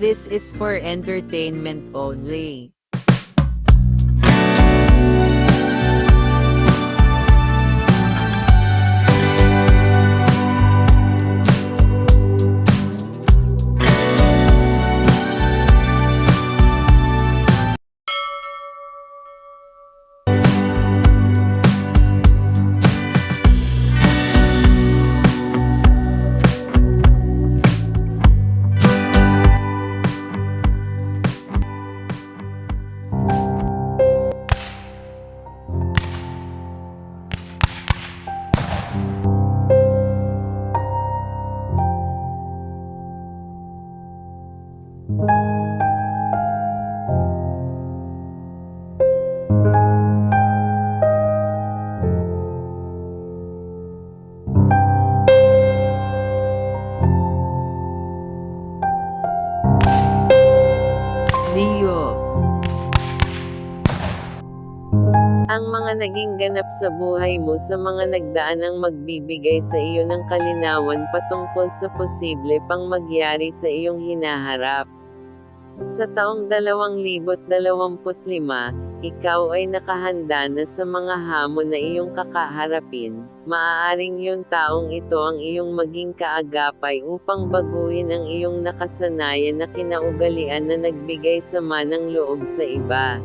This is for entertainment only. Leo. Ang mga naging ganap sa buhay mo sa mga nagdaan ang magbibigay sa iyo ng kalinawan patungkol sa posible pang magyari sa iyong hinaharap. Sa taong 2025, ikaw ay nakahanda na sa mga hamon na iyong kakaharapin. Maaaring yung taong ito ang iyong maging kaagapay upang baguhin ang iyong nakasanayan na kinaugalian na nagbigay sama ng loob sa iba.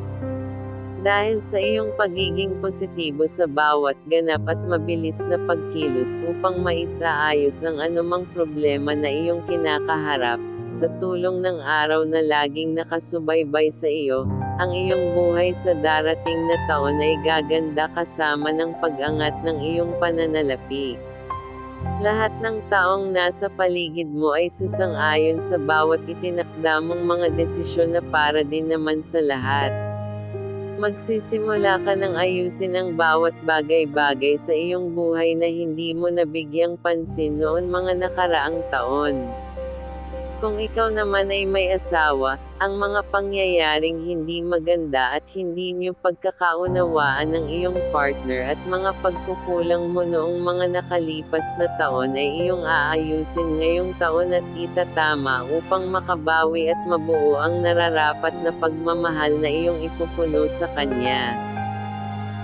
Dahil sa iyong pagiging positibo sa bawat ganap at mabilis na pagkilos upang maisaayos ang anumang problema na iyong kinakaharap, sa tulong ng araw na laging nakasubaybay sa iyo, ang iyong buhay sa darating na taon ay gaganda kasama ng pag-angat ng iyong pananalapi. Lahat ng taong nasa paligid mo ay sasang-ayon sa bawat itinakda mong mga desisyon na para din naman sa lahat. Magsisimula ka ng ayusin ang bawat bagay-bagay sa iyong buhay na hindi mo nabigyang pansin noon mga nakaraang taon. Kung ikaw naman ay may asawa, ang mga pangyayaring hindi maganda at hindi niyo pagkakaunawaan ng iyong partner at mga pagkukulang mo noong mga nakalipas na taon ay iyong aayusin ngayong taon at itatama upang makabawi at mabuo ang nararapat na pagmamahal na iyong ipupuno sa kanya.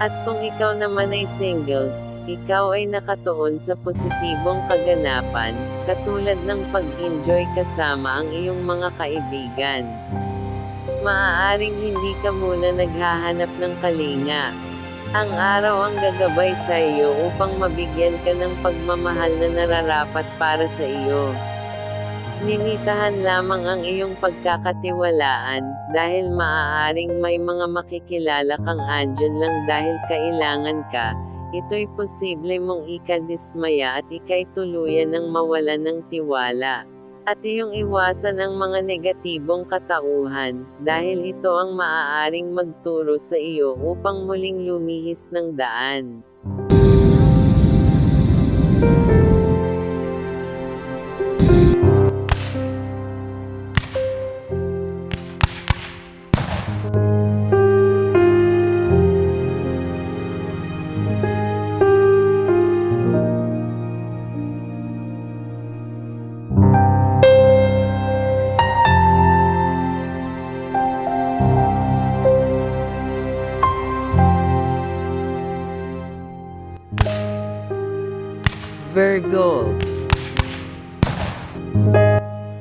At kung ikaw naman ay single, ikaw ay nakatuon sa positibong kaganapan, katulad ng pag-enjoy kasama ang iyong mga kaibigan. Maaaring hindi ka muna naghahanap ng kalinga. Ang araw ang gagabay sa iyo upang mabigyan ka ng pagmamahal na nararapat para sa iyo. Limitahan lamang ang iyong pagkakatiwalaan, dahil maaaring may mga makikilala kang andyan lang dahil kailangan ka. Ito'y posible mong ikadismaya at ika'y tuluyan ng mawalan ng tiwala. At iyong iwasan ang mga negatibong katauhan, dahil ito ang maaaring magturo sa iyo upang muling lumihis ng daan. Virgo.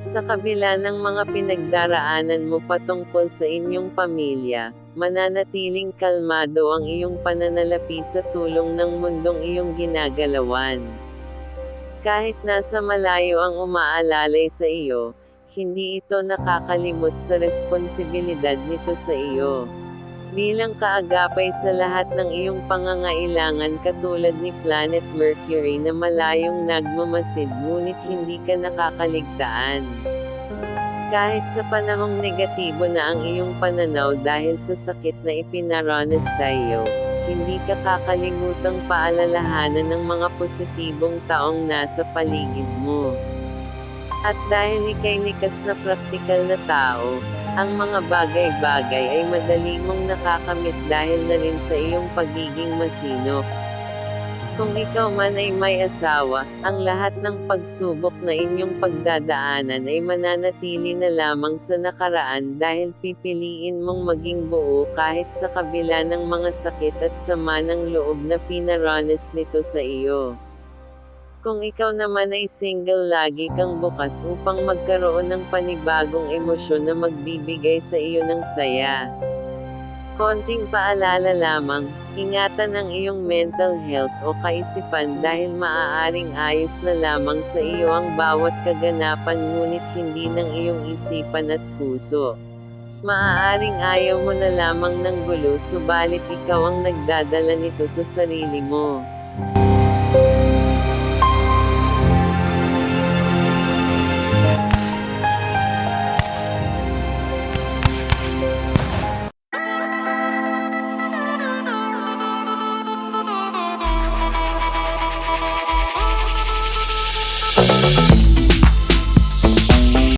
Sa kabila ng mga pinagdaraanan mo patungkol sa inyong pamilya, mananatiling kalmado ang iyong pananalapi sa tulong ng mundong iyong ginagalawan. Kahit nasa malayo ang umaalalay sa iyo, hindi ito nakakalimot sa responsibilidad nito sa iyo. Bilang kaagapay sa lahat ng iyong pangangailangan katulad ni Planet Mercury na malayong nagmamasid ngunit hindi ka nakakaligtaan. Kahit sa panahong negatibo na ang iyong pananaw dahil sa sakit na ipinaranas sa iyo, hindi ka kakalimutang paalalahanan ng mga positibong taong nasa paligid mo. At dahil ika'y likas na praktikal na tao, ang mga bagay-bagay ay madali mong nakakamit dahil na rin sa iyong pagiging masinop. Kung ikaw man ay may asawa, ang lahat ng pagsubok na inyong pagdadaanan ay mananatili na lamang sa nakaraan dahil pipiliin mong maging buo kahit sa kabila ng mga sakit at sama ng loob na pinaranas nito sa iyo. Kung ikaw naman ay single, lagi kang bukas upang magkaroon ng panibagong emosyon na magbibigay sa iyo ng saya. Konting paalala lamang, ingatan ang iyong mental health o kaisipan dahil maaaring ayos na lamang sa iyo ang bawat kaganapan ngunit hindi ng iyong isipan at puso. Maaaring ayaw mo na lamang ng gulo subalit ikaw ang nagdadala nito sa sarili mo.